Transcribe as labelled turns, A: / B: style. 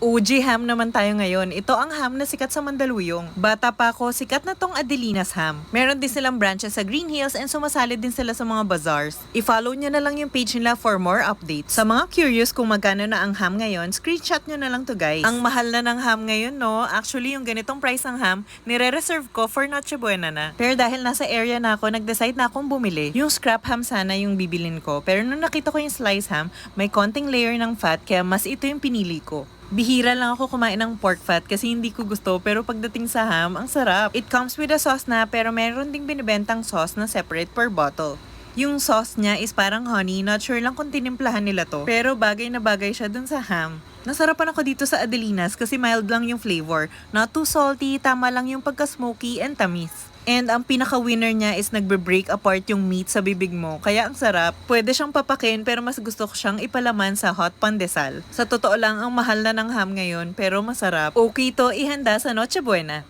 A: OG ham naman tayo ngayon. Ito ang ham na sikat sa Mandaluyong. Bata pa ako, sikat na tong Adelina's ham. Meron din silang branches sa Green Hills and sumasali din sila sa mga bazaars. I-follow nyo na lang yung page nila for more updates. Sa mga curious kung magkano na ang ham ngayon, screenshot nyo na lang to guys. Ang mahal na ng ham ngayon no, actually yung ganitong price ng ham, nire-reserve ko for Noche Buena na. Pero dahil nasa area na ako, nag-decide na akong bumili. Yung scrap ham sana yung bibilin ko. Pero nung nakita ko yung slice ham, may konting layer ng fat kaya mas ito yung pinili ko. Bihira lang ako kumain ng pork fat kasi hindi ko gusto pero pagdating sa ham, ang sarap. It comes with a sauce na pero meron ding binibentang sauce na separate per bottle. Yung sauce niya is parang honey, not sure lang kung tinimplahan nila to. Pero bagay na bagay siya dun sa ham. Nasarapan ako dito sa Adelina's kasi mild lang yung flavor. Not too salty, tama lang yung pagka-smoky and tamis. And ang pinaka-winner niya is nagbe-break apart yung meat sa bibig mo. Kaya ang sarap. Pwede siyang papakin pero mas gusto ko siyang ipalaman sa hot pandesal. Sa totoo lang, ang mahal na ng ham ngayon pero masarap. Okay to ihanda sa Noche Buena.